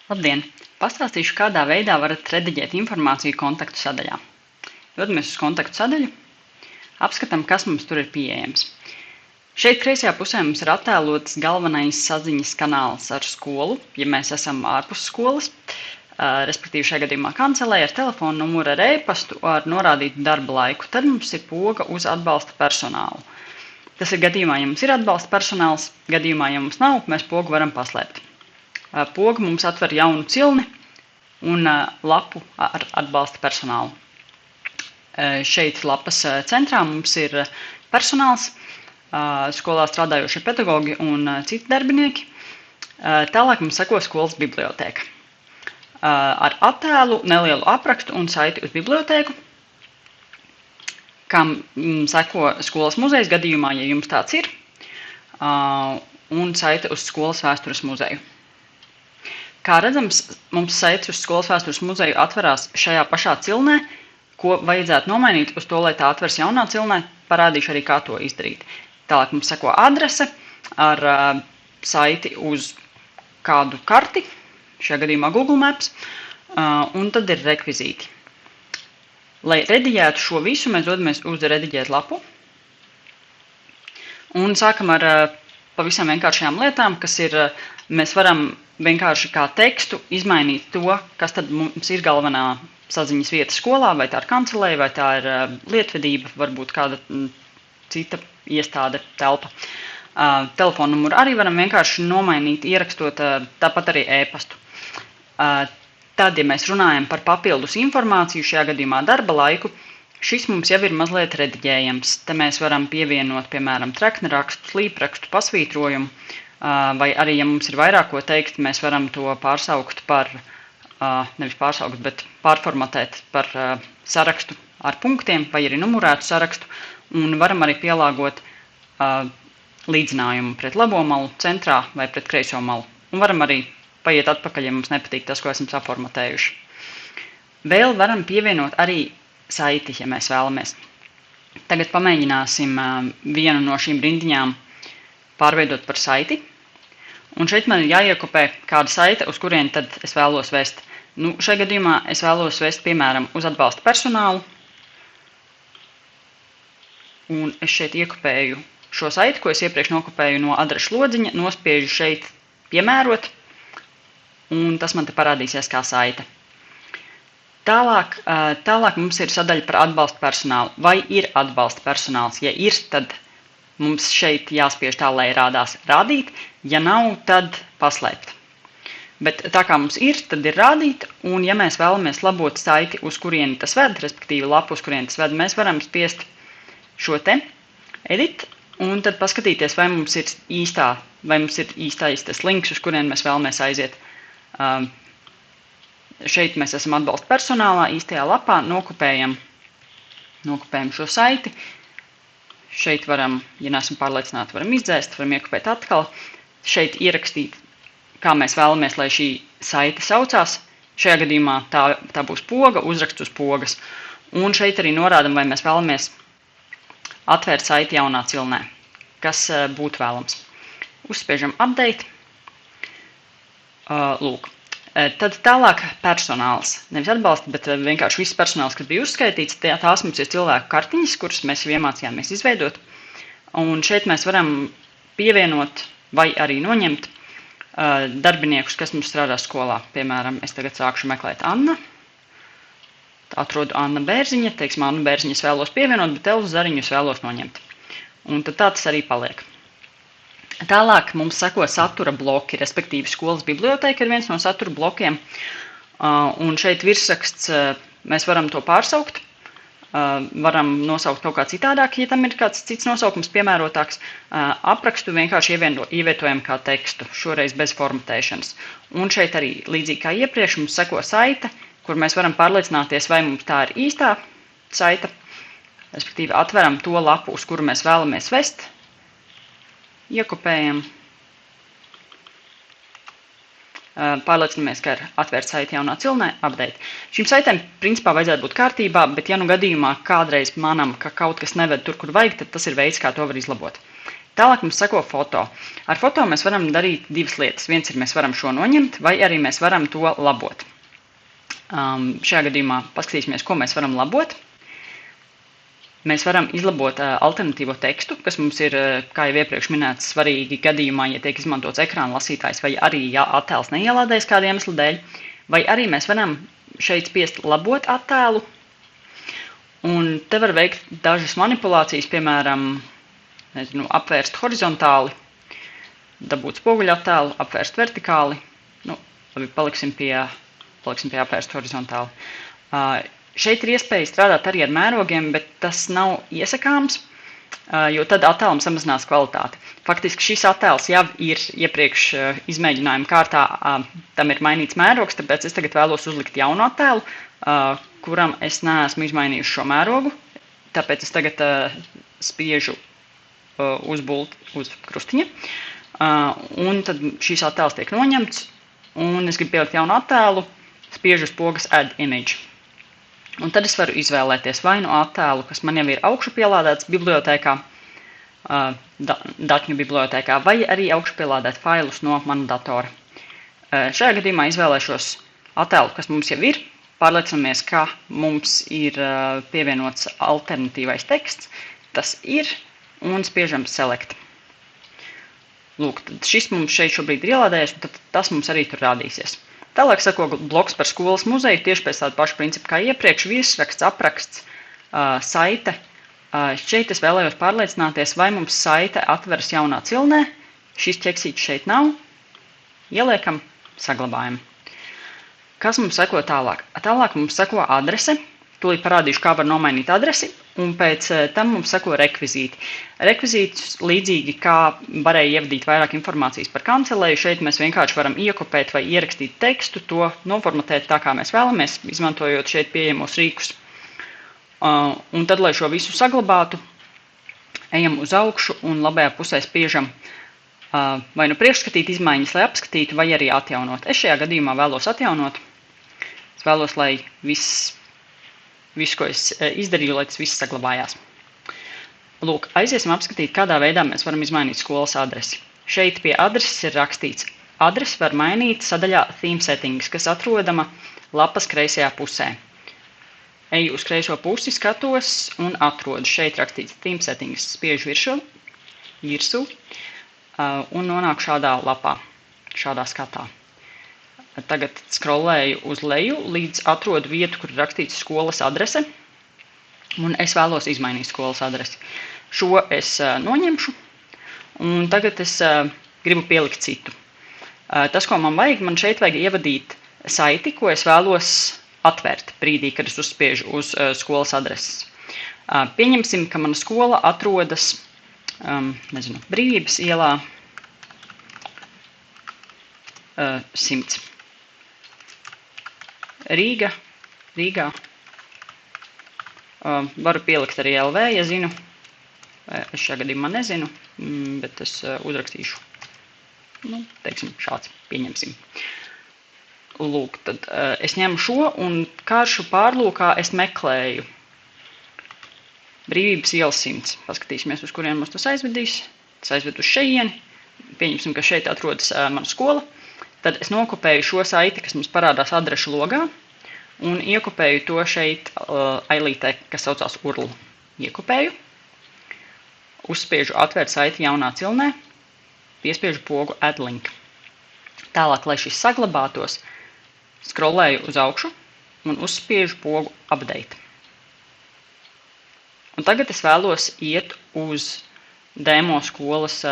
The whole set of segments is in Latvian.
Labdien! Pastāstīšu, kādā veidā varat rediģēt informāciju kontaktu sadaļā. Dodamies uz kontaktu sadaļu, apskatām, kas mums tur ir pieejams. Šeit kreisajā pusē mums ir attēlots galvenais saziņas kanāls ar skolu, ja mēs esam ārpus skolas, respektīvi šajā gadījumā kancelē ar telefonu numuru, ar e-pastu, ar norādītu darba laiku. Tad mums ir poga uz atbalsta personālu. Tas ir gadījumā, ja mums ir atbalsta personāls, gadījumā, ja mums nav, mēs pogu varam paslēpt. Poga mums atver jaunu cilni un lapu ar atbalsta personālu. Šeit lapas centrā mums ir personāls, skolā strādājošie pedagogi un citi darbinieki. Tālāk mums seko skolas bibliotēka ar attēlu, nelielu aprakstu un saiti uz bibliotēku, kam seko skolas muzejs gadījumā, ja jums tāds ir, un saite uz skolas vēstures muzeju. Kā redzams, mums saite uz skolas vēstures muzeju atverās šajā pašā cilnē, ko vajadzētu nomainīt uz to, lai tā atvers jaunā cilnē, parādīšu arī, kā to izdarīt. Tālāk mums seko adrese ar saiti uz kādu karti, šajā gadījumā Google Maps, un tad ir rekvizīti. Lai rediģētu šo visu, mēs dodamies uz rediģēt lapu, un sākam ar pavisam vienkāršajām lietām, kas ir, mēs varam vienkārši kā tekstu izmainīt to, kas tad mums ir galvenā saziņas vieta skolā, vai tā ir kancelē, vai tā ir lietvedība, varbūt kāda cita iestāde telpa. Telefonu numuru arī varam vienkārši nomainīt, ierakstot tāpat arī e-pastu. Tad, ja mēs runājam par papildus informāciju, šajā gadījumā darba laiku, šis mums jau ir mazliet rediģējams. Te mēs varam pievienot, piemēram, treknerakstu, slīprakstu, pasvītrojumu, vai arī, ja mums ir vairāk ko teikt, mēs varam to pārsaukt par, nevis pārsaukt, bet pārformatēt par sarakstu ar punktiem, vai arī numurētu sarakstu, un varam arī pielāgot līdzinājumu pret labo malu centrā vai pret kreiso malu. Un varam arī paiet atpakaļ, ja mums nepatīk tas, ko esam saformatējuši. Vēl varam pievienot arī saiti, ja mēs vēlamies. Tagad pamēģināsim vienu no šīm rindiņām pārveidot par saiti. Un šeit man ir jāiekopē kāda saite, uz kurien tad es vēlos vest. Šajā gadījumā es vēlos vest, piemēram, uz atbalsta personālu. Un es šeit iekopēju šo saiti, ko es iepriekš nokopēju no adrešu lodziņa, nospiežu šeit piemērot, un tas man te parādīsies kā saite. Tālāk mums ir sadaļa par atbalsta personālu. Vai ir atbalsta personāls? Ja ir, tad mums šeit jāspiež tā, lai rādās rādīt. Ja nav, tad paslēpt. Bet tā kā mums ir, tad ir rādīt, un ja mēs vēlamies labot saiti, uz kurieni tas ved, respektīvi lapu, uz kurieni tas ved, mēs varam spiest šo te edit, un tad paskatīties, vai mums ir īstais tas links, uz kurien mēs vēlamies aiziet. Šeit mēs esam atbalsta personālā, īstajā lapā, nokopējam šo saiti. Šeit varam, ja neesam pārliecināti, varam izdzēst, varam iekopēt atkal. Šeit ierakstīt, kā mēs vēlamies, lai šī saite saucās. Šajā gadījumā tā būs poga, uzraksts uz pogas. Un šeit arī norādam, vai mēs vēlamies atvērt saiti jaunā cilnē, kas būtu vēlams. Uzspiežam update. Lūk. Tad tālāk personāls. Nevis atbalsta, bet vienkārši viss personāls, kas bija uzskaitīts, tās mums ir cilvēku kartiņas, kuras mēs jau iemācījāmies izveidot. Un šeit mēs varam pievienot vai arī noņemt darbiniekus, kas mums strādā skolā. Piemēram, es tagad sākšu meklēt Anna. Atrodu Anna Bērziņa, teiksim, Anna Bērziņa es vēlos pievienot, bet Elzu Zariņu es vēlos noņemt. Un tad tā tas arī paliek. Tālāk mums seko satura bloki, respektīvi skolas bibliotēka ir viens no satura blokiem. Un šeit virsraksts mēs varam to pārsaukt, varam nosaukt kaut kā citādāk, ja tam ir kāds cits nosaukums piemērotāks. Aprakstu vienkārši ievietojam kā tekstu, šoreiz bez formatēšanas. Un šeit arī līdzīgi kā iepriekš mums seko saite, kur mēs varam pārliecināties, vai mums tā ir īstā saita, respektīvi atveram to lapu, uz kuru mēs vēlamies vest. Iekopējam, pārliecinamies, ka ir atvērta saite jaunā cilnē, update. Šīm saitēm principā vajadzētu būt kārtībā, bet ja nu gadījumā kādreiz manam, ka kaut kas neved tur, kur vajag, tad tas ir veids, kā to var izlabot. Tālāk mums seko foto. Ar foto mēs varam darīt divas lietas. Viens ir, mēs varam šo noņemt, vai arī mēs varam to labot. Šajā gadījumā paskatīsimies, ko mēs varam labot. Mēs varam izlabot alternatīvo tekstu, kas mums ir, kā jau iepriekš minēts, svarīgi gadījumā, ja tiek izmantots ekrāna lasītājs, vai arī, ja attēls neielādēs kādu iemeslu dēļ, vai arī mēs varam šeit spiest labot attēlu, un te var veikt dažas manipulācijas, piemēram, apvērst horizontāli, dabūt spoguļu attēlu, apvērst vertikāli, labi, paliksim pie apvērst horizontāli. Šeit ir iespēja strādāt arī ar mērogiem, bet tas nav iesakāms, jo tad attēlam samazinās kvalitāti. Faktiski šis attēls jau ir iepriekš izmēģinājuma kārtā, tam ir mainīts mērogs, tāpēc es tagad vēlos uzlikt jaunu attēlu, kuram es neesmu izmainījuši šo mērogu, tāpēc es tagad spiežu uz krustiņa, un tad šīs attēls tiek noņemts, un es gribu pielikt jaunu attēlu, spiežu uz pogas Add Image. Un tad es varu izvēlēties vai nu attēlu, kas man jau ir augšu pielādēts bibliotēkā, datņu bibliotēkā, vai arī augšu pielādēt failus no mana datora. Šajā gadījumā izvēlēšos attēlu, kas mums jau ir, pārliecinamies, ka mums ir pievienots alternatīvais teksts, tas ir, un spiežam Select. Lūk, tad šis mums šeit šobrīd ir ielādējies, un tad tas mums arī tur rādīsies. Tālāk sako bloks par skolas muzeju, tieši pēc tādu pašu principu kā iepriekš, virsraksts, apraksts, saite. Šeit es vēlējos pārliecināties, vai mums saite atveras jaunā cilnē. Šis ķeksīts šeit nav. Ieliekam, saglabājam. Kas mums seko tālāk? Tālāk mums seko adrese. Tūlīt parādīšu, kā var nomainīt adresi, un pēc tam mums seko rekvizīti. Rekvizītus līdzīgi kā varēja ievadīt vairāk informācijas par kancelēju, šeit mēs vienkārši varam iekopēt vai ierakstīt tekstu, to noformatēt tā, kā mēs vēlamies, izmantojot šeit pieejamos rīkus. Un tad, lai šo visu saglabātu, ejam uz augšu un labajā pusē spiežam vai nu priekšskatīt izmaiņas, lai apskatītu, vai arī atjaunot. Es šajā gadījumā vēlos atjaunot. Es vēlos, lai visu, ko es izdarīju, lai tas viss saglabājās. Lūk, aiziesim apskatīt, kādā veidā mēs varam izmainīt skolas adresi. Šeit pie adreses ir rakstīts, adresi var mainīt sadaļā Theme Settings, kas atrodama lapas kreisajā pusē. Eju uz kreiso pusi, skatos un atrodu. Šeit rakstīts Theme Settings, spiežu virsū un nonāku šādā lapā, šādā skatā. Tagad scrollēju uz leju, līdz atrodu vietu, kur ir rakstīts skolas adrese, un es vēlos izmainīt skolas adresi. Šo es noņemšu, un tagad es gribu pielikt citu. Tas, ko man šeit vajag ievadīt saiti, ko es vēlos atvērt brīdī, kad es uzspiežu uz skolas adreses. Pieņemsim, ka mana skola atrodas, Brīvības ielā 100. Rīgā. Varu pielikt arī LV, ja zinu. Es šajā gadījumā nezinu, bet es uzrakstīšu. Teiksim, šāds pieņemsim. Lūk, tad es ņemu šo un karšu pārlūkā es meklēju Brīvības iela 100. Paskatīsimies, uz kuriem mums tas aizvedīs. Tas aizved uz šeieni. Pieņemsim, ka šeit atrodas mana skola. Tad es nokopēju šo saiti, kas mums parādās adrešu logā, un iekopēju to šeit ailītē, kas saucās URL. Iekopēju, uzspiežu atvērt saiti jaunā cilnē, piespiežu pogu Add Link. Tālāk, lai šis saglabātos, scrollēju uz augšu un uzspiežu pogu Update. Un tagad es vēlos iet uz demo skolas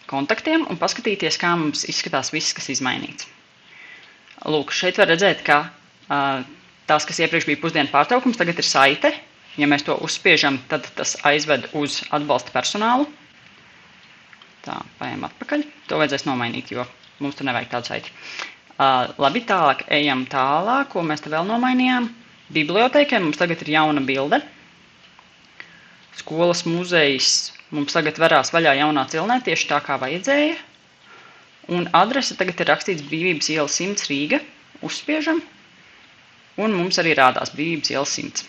kontaktiem un paskatīties, kā mums izskatās viss, kas izmainīts. Lūk, šeit var redzēt, ka tās, kas iepriekš bija pusdienu pārtraukums, tagad ir saite. Ja mēs to uzspiežam, tad tas aizved uz atbalsta personālu. Tā, paejam atpakaļ. To vajadzēs nomainīt, jo mums tur nevajag tādu saiti. Labi, tālāk ejam tālāk, ko mēs te vēl nomainījām. Bibliotēkai mums tagad ir jauna bilde. Skolas muzejs mums tagad verās vaļā jaunā cilnē, tieši tā kā vajadzēja. Un adrese tagad ir rakstīts Brīvības iela 100 Rīga. Uzspiežam. Un mums arī rādās Brīvības iela 100.